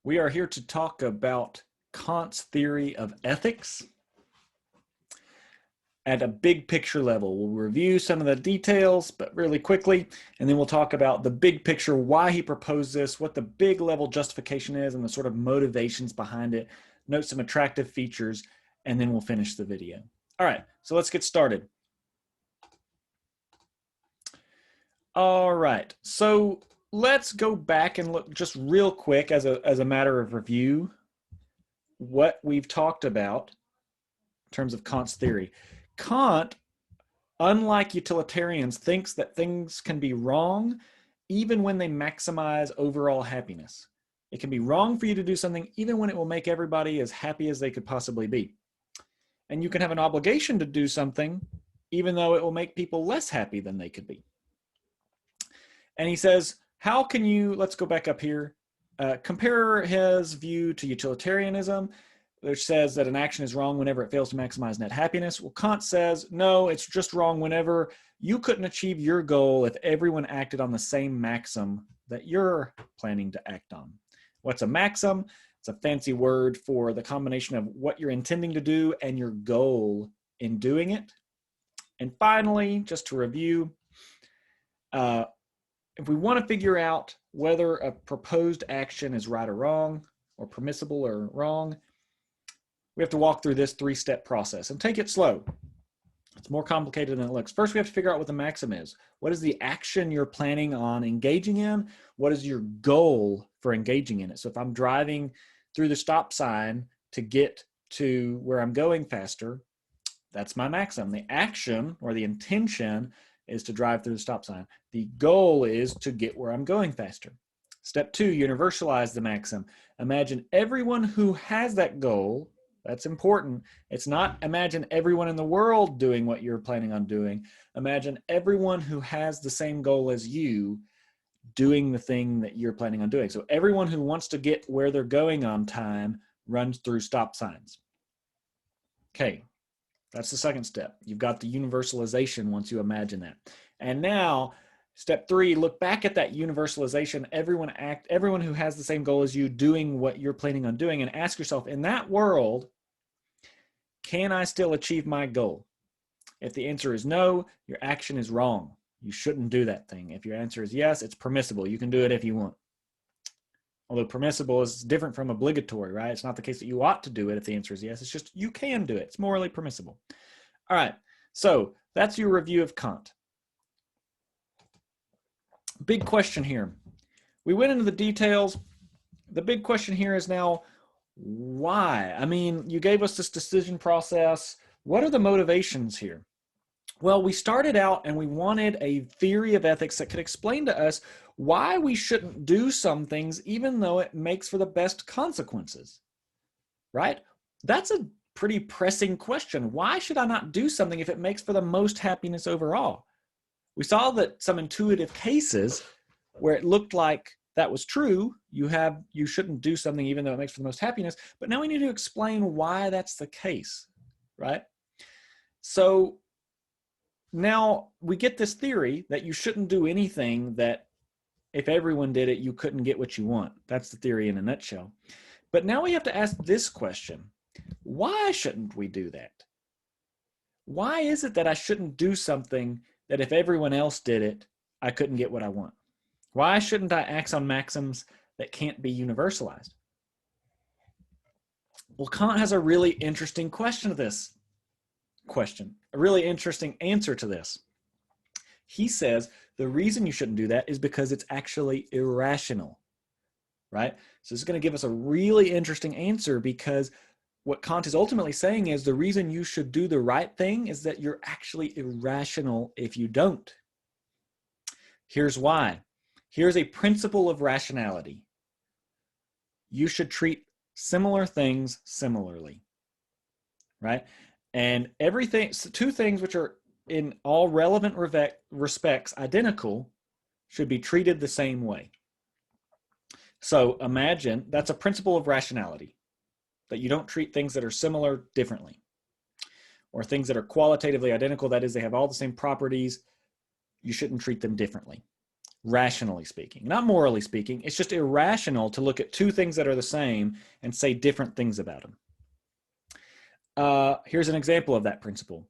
We are here to talk about Kant's theory of ethics at a big picture level. We'll review some of the details, but really quickly, and then we'll talk about the big picture, why he proposed this, what the big level justification is, and the sort of motivations behind it, note some attractive features, and then we'll finish the video. All right, so let's get started. All right, so let's go back and look just real quick as a matter of review what we've talked about in terms of Kant's theory. Kant, unlike utilitarians, thinks that things can be wrong even when they maximize overall happiness. It can be wrong for you to do something even when it will make everybody as happy as they could possibly be. And you can have an obligation to do something even though it will make people less happy than they could be. And he says, how can you, let's go back up here, compare his view to utilitarianism, which says that an action is wrong whenever it fails to maximize net happiness. Well, Kant says, no, it's just wrong whenever you couldn't achieve your goal if everyone acted on the same maxim that you're planning to act on. What's a maxim? It's a fancy word for the combination of what you're intending to do and your goal in doing it. And finally, just to review, if we want to figure out whether a proposed action is right or wrong, or permissible or wrong, we have to walk through this three-step process and take it slow. It's more complicated than it looks. First, we have to figure out what the maxim is. What is the action you're planning on engaging in? What is your goal for engaging in it? So if I'm driving through the stop sign to get to where I'm going faster, that's my maxim. The action or the intention is to drive through the stop sign. The goal is to get where I'm going faster. Step 2, universalize the maxim. Imagine everyone who has that goal. That's important. It's not imagine everyone in the world doing what you're planning on doing. Imagine everyone who has the same goal as you doing the thing that you're planning on doing. So everyone who wants to get where they're going on time runs through stop signs. Okay, that's the second step. You've got the universalization once you imagine that. And now, step 3, look back at that universalization, everyone who has the same goal as you doing what you're planning on doing, and ask yourself, in that world, can I still achieve my goal? If the answer is no, your action is wrong. You shouldn't do that thing. If your answer is yes, it's permissible. You can do it if you want. Although permissible is different from obligatory, right? It's not the case that you ought to do it if the answer is yes. It's just you can do it. It's morally permissible. All right, so that's your review of Kant. Big question here. We went into the details. The big question here is now, why? I mean, you gave us this decision process. What are the motivations here? Well, we started out and we wanted a theory of ethics that could explain to us why we shouldn't do some things even though it makes for the best consequences, right? That's a pretty pressing question. Why should I not do something if it makes for the most happiness overall? We saw that some intuitive cases where it looked like that was true, you shouldn't do something even though it makes for the most happiness, but now we need to explain why that's the case, right? So now we get this theory that you shouldn't do anything that if everyone did it, you couldn't get what you want. That's the theory in a nutshell. But now we have to ask this question. Why shouldn't we do that? Why is it that I shouldn't do something that if everyone else did it, I couldn't get what I want? Why shouldn't I act on maxims that can't be universalized? Well, Kant has a really interesting a really interesting answer to this. He says the reason you shouldn't do that is because it's actually irrational, right? So this is going to give us a really interesting answer, because what Kant is ultimately saying is the reason you should do the right thing is that you're actually irrational if you don't. Here's why. Here's a principle of rationality. You should treat similar things similarly, right? And two things which are in all relevant respects identical should be treated the same way. So imagine that's a principle of rationality, that you don't treat things that are similar differently, or things that are qualitatively identical, that is, they have all the same properties, you shouldn't treat them differently. rationally speaking, not morally speaking. It's just irrational to look at two things that are the same and say different things about them. Here's an example of that principle.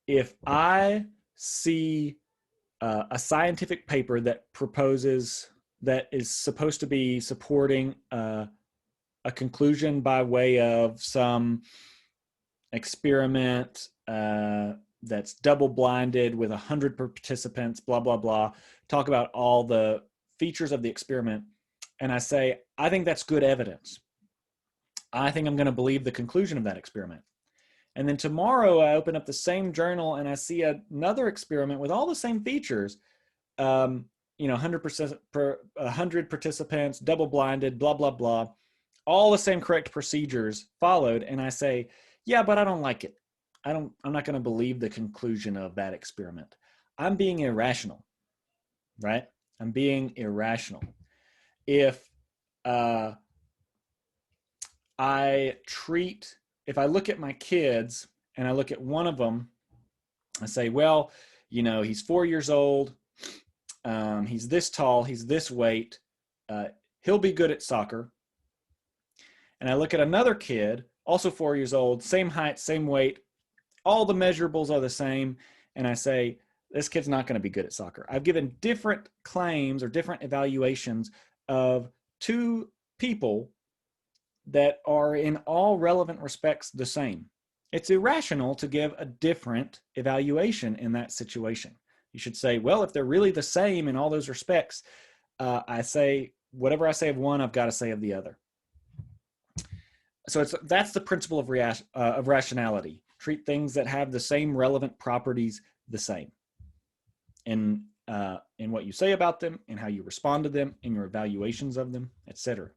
If I see a scientific paper that is supposed to be supporting a conclusion by way of some experiment that's double-blinded with 100 participants, blah, blah, blah, talk about all the features of the experiment, and I say, I think that's good evidence. I think I'm going to believe the conclusion of that experiment. And then tomorrow I open up the same journal and I see another experiment with all the same features, 100% per 100 participants, double-blinded, blah, blah, blah, all the same correct procedures followed. And I say, yeah, but I don't like it. I'm not going to believe the conclusion of that experiment. I'm being irrational, right? I'm being irrational. If I look at my kids and I look at one of them, I say, well, he's 4 years old. He's this tall. He's this weight. He'll be good at soccer. And I look at another kid, also 4 years old, same height, same weight. All the measurables are the same. And I say, this kid's not going to be good at soccer. I've given different claims or different evaluations of two people that are in all relevant respects the same. It's irrational to give a different evaluation in that situation. You should say, well, if they're really the same in all those respects, I say, whatever I say of one, I've got to say of the other. So that's the principle of rationality. Treat things that have the same relevant properties the same in what you say about them, in how you respond to them, in your evaluations of them, etc.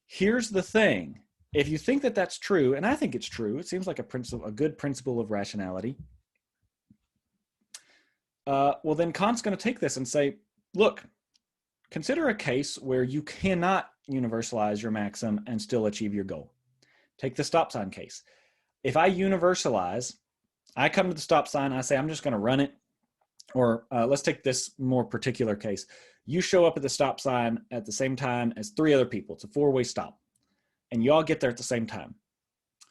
Here's the thing. If you think that that's true, and I think it's true, it seems like a good principle of rationality, well, then Kant's going to take this and say, look, consider a case where you cannot universalize your maxim and still achieve your goal. Take the stop sign case. If I universalize, I come to the stop sign, I say, I'm just going to run it. Or let's take this more particular case. You show up at the stop sign at the same time as three other people. It's a four-way stop. And you all get there at the same time.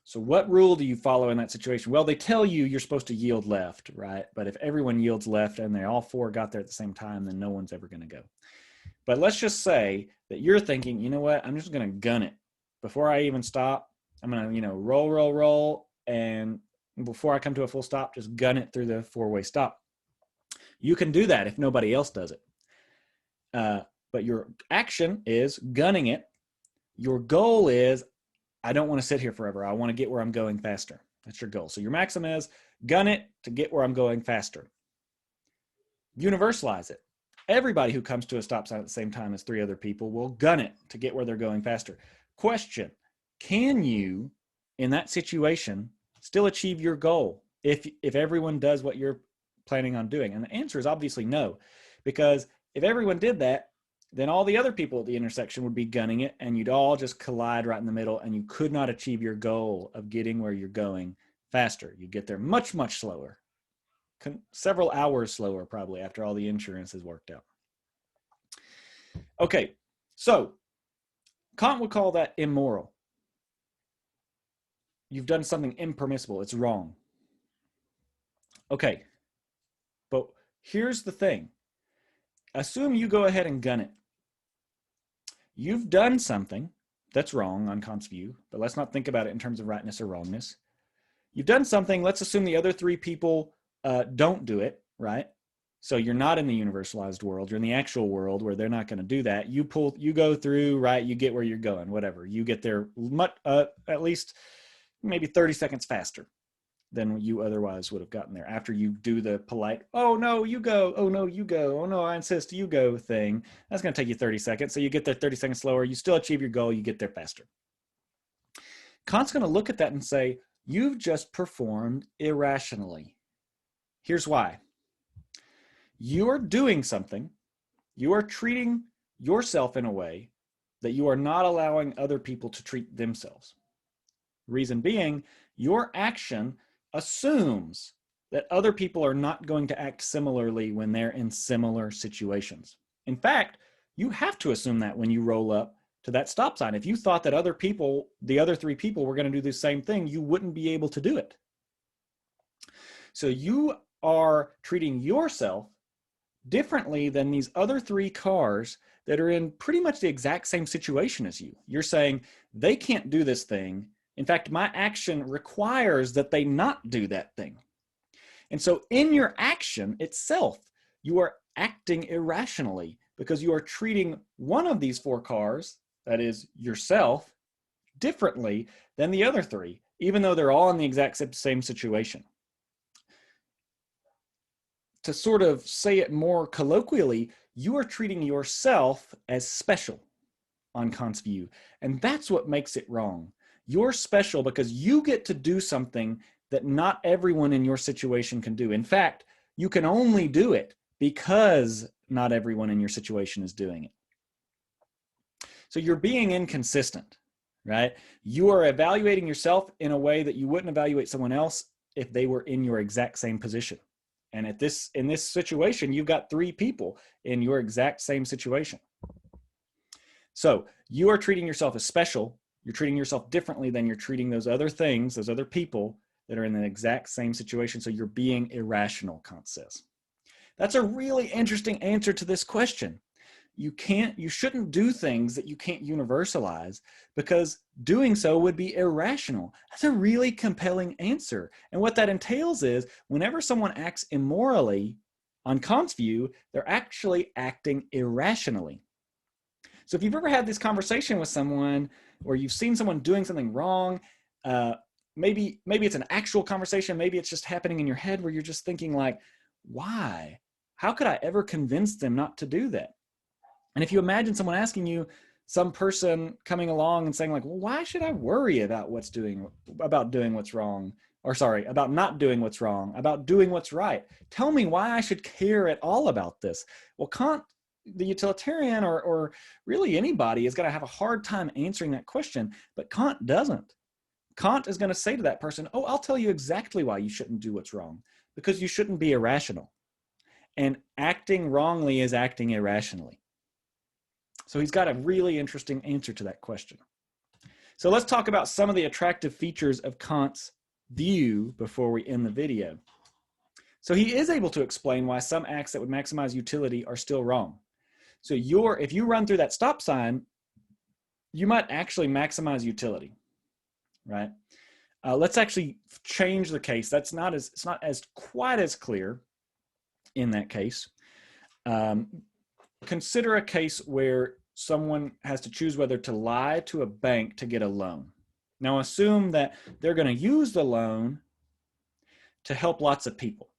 So what rule do you follow in that situation? Well, they tell you you're supposed to yield left, right? But if everyone yields left and they all four got there at the same time, then no one's ever going to go. But let's just say that you're thinking, you know what? I'm just going to gun it. Before I even stop, I'm going to, roll. And before I come to a full stop, just gun it through the four-way stop. You can do that if nobody else does it. But your action is gunning it. Your goal is, I don't want to sit here forever. I want to get where I'm going faster. That's your goal. So your maxim is gun it to get where I'm going faster. Universalize it. Everybody who comes to a stop sign at the same time as three other people will gun it to get where they're going faster. Question, can you, in that situation, still achieve your goal if everyone does what you're planning on doing? And the answer is obviously no, because if everyone did that, then all the other people at the intersection would be gunning it and you'd all just collide right in the middle and you could not achieve your goal of getting where you're going faster. You'd get there much, much slower, several hours slower probably after all the insurance is worked out. Okay, so Kant would call that immoral. You've done something impermissible. It's wrong. Okay, but here's the thing. Assume you go ahead and gun it. You've done something that's wrong on Kant's view, but let's not think about it in terms of rightness or wrongness. You've done something. Let's assume the other three people don't do it, right? So you're not in the universalized world. You're in the actual world where they're not going to do that. You go through, right? You get where you're going, whatever. You get there at least maybe 30 seconds faster than you otherwise would have gotten there after you do the polite, oh no, you go, oh no, you go, oh no, I insist, you go thing. That's going to take you 30 seconds. So you get there 30 seconds slower. You still achieve your goal. You get there faster. Kant's going to look at that and say, you've just performed irrationally. Here's why. You are doing something. You are treating yourself in a way that you are not allowing other people to treat themselves. Reason being, your action assumes that other people are not going to act similarly when they're in similar situations. In fact, you have to assume that when you roll up to that stop sign. If you thought that other people, the other three people, were going to do the same thing, you wouldn't be able to do it. So you are treating yourself differently than these other three cars that are in pretty much the exact same situation as you. You're saying they can't do this thing. In fact, my action requires that they not do that thing. And so in your action itself, you are acting irrationally because you are treating one of these four cars, that is yourself, differently than the other three, even though they're all in the exact same situation. To sort of say it more colloquially, you are treating yourself as special on Kant's view. And that's what makes it wrong. You're special because you get to do something that not everyone in your situation can do. In fact, you can only do it because not everyone in your situation is doing it. So you're being inconsistent, right? You are evaluating yourself in a way that you wouldn't evaluate someone else if they were in your exact same position. And in this situation, you've got three people in your exact same situation. So you are treating yourself as special. You're treating yourself differently than you're treating those other things, those other people that are in the exact same situation. So you're being irrational, Kant says. That's a really interesting answer to this question. You shouldn't do things that you can't universalize because doing so would be irrational. That's a really compelling answer. And what that entails is whenever someone acts immorally, on Kant's view, they're actually acting irrationally. So if you've ever had this conversation with someone where you've seen someone doing something wrong, maybe it's an actual conversation, maybe it's just happening in your head where you're just thinking like, why? How could I ever convince them not to do that? And if you imagine someone asking you, some person coming along and saying like, well, why should I worry about doing what's wrong? Or sorry, about not doing what's wrong, about doing what's right. Tell me why I should care at all about this. Well, Kant, the utilitarian, or really anybody, is going to have a hard time answering that question, but Kant doesn't. Kant is going to say to that person, oh, I'll tell you exactly why you shouldn't do what's wrong, because you shouldn't be irrational. And acting wrongly is acting irrationally. So he's got a really interesting answer to that question. So let's talk about some of the attractive features of Kant's view before we end the video. So he is able to explain why some acts that would maximize utility are still wrong. So if you run through that stop sign, you might actually maximize utility, right? Let's actually change the case. It's not as quite as clear in that case. Consider a case where someone has to choose whether to lie to a bank to get a loan. Now assume that they're going to use the loan to help lots of people.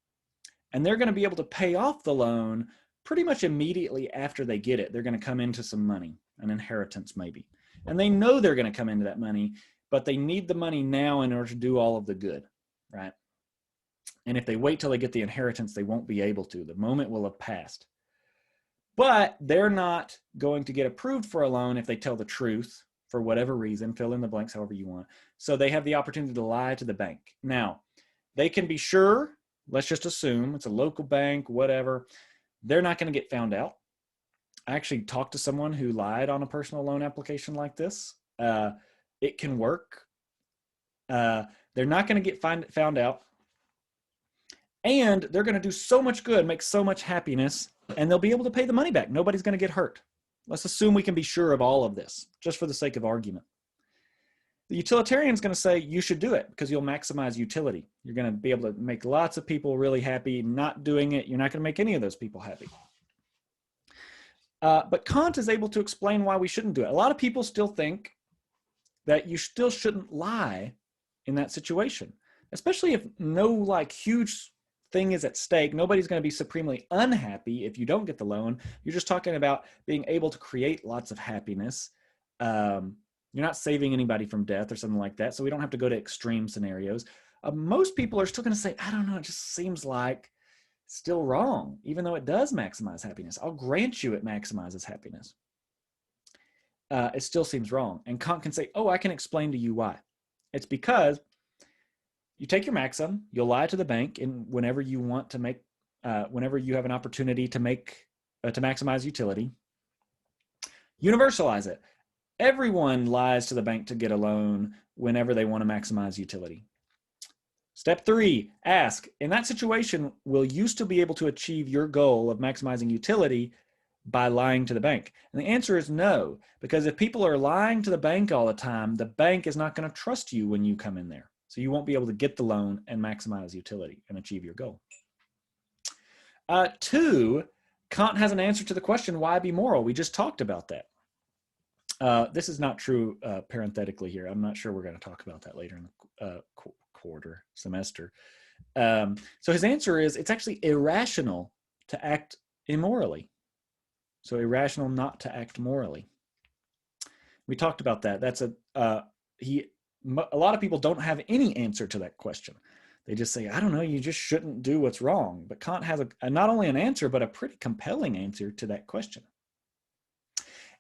And they're going to be able to pay off the loan pretty much immediately after they get it. They're going to come into some money, an inheritance maybe. And they know they're going to come into that money, but they need the money now in order to do all of the good, right? And if they wait till they get the inheritance, they won't be able to. The moment will have passed. But they're not going to get approved for a loan if they tell the truth for whatever reason. Fill in the blanks however you want. So they have the opportunity to lie to the bank. Now, they can be sure, let's just assume it's a local bank, whatever, they're not going to get found out. I actually talked to someone who lied on a personal loan application like this. It can work. They're not going to get found out. And they're going to do so much good, make so much happiness, and they'll be able to pay the money back. Nobody's going to get hurt. Let's assume we can be sure of all of this, just for the sake of argument. The utilitarian is going to say you should do it because you'll maximize utility. You're going to be able to make lots of people really happy. Not doing it, you're not going to make any of those people happy. But Kant is able to explain why we shouldn't do it. A lot of people still think that you still shouldn't lie in that situation, especially if no like huge thing is at stake. Nobody's going to be supremely unhappy if you don't get the loan. You're just talking about being able to create lots of happiness. You're not saving anybody from death or something like that, so we don't have to go to extreme scenarios. Most people are still going to say, I don't know, it just seems like still wrong, even though it does maximize happiness. I'll grant you it maximizes happiness. It still seems wrong. And Kant can say, oh, I can explain to you why. It's because you take your maxim, you'll lie to the bank, and whenever you want to make, whenever you have an opportunity to maximize utility, universalize it. Everyone lies to the bank to get a loan whenever they want to maximize utility. Step 3, ask, in that situation, will you still be able to achieve your goal of maximizing utility by lying to the bank? And the answer is no, because if people are lying to the bank all the time, the bank is not going to trust you when you come in there. So you won't be able to get the loan and maximize utility and achieve your goal. 2, Kant has an answer to the question, why be moral? We just talked about that. This is not true parenthetically here. I'm not sure we're going to talk about that later in the semester. So his answer is it's actually irrational to act immorally. So irrational not to act morally. We talked about that. That's a lot of people don't have any answer to that question. They just say, I don't know, you just shouldn't do what's wrong. But Kant has not only an answer, but a pretty compelling answer to that question.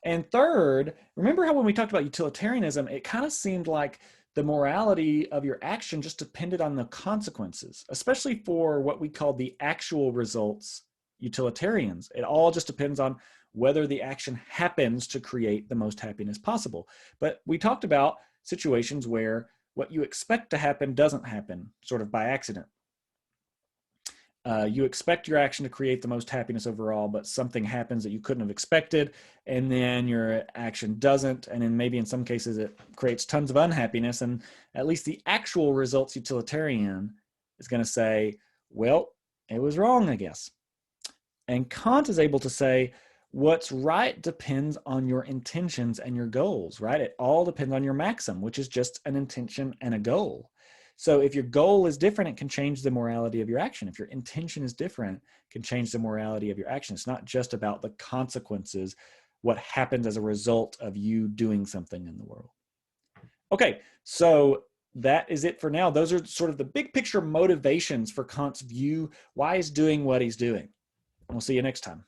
And third, remember how when we talked about utilitarianism, it kind of seemed like the morality of your action just depended on the consequences, especially for what we call the actual results utilitarians. It all just depends on whether the action happens to create the most happiness possible. But we talked about situations where what you expect to happen doesn't happen, sort of by accident. You expect your action to create the most happiness overall, but something happens that you couldn't have expected, and then your action doesn't, and then maybe in some cases it creates tons of unhappiness, and at least the actual results utilitarian is going to say, well, it was wrong, I guess. And Kant is able to say, what's right depends on your intentions and your goals, right? It all depends on your maxim, which is just an intention and a goal. So if your goal is different, it can change the morality of your action. If your intention is different, it can change the morality of your action. It's not just about the consequences, what happens as a result of you doing something in the world. Okay, so that is it for now. Those are sort of the big picture motivations for Kant's view, why he's doing what he's doing. We'll see you next time.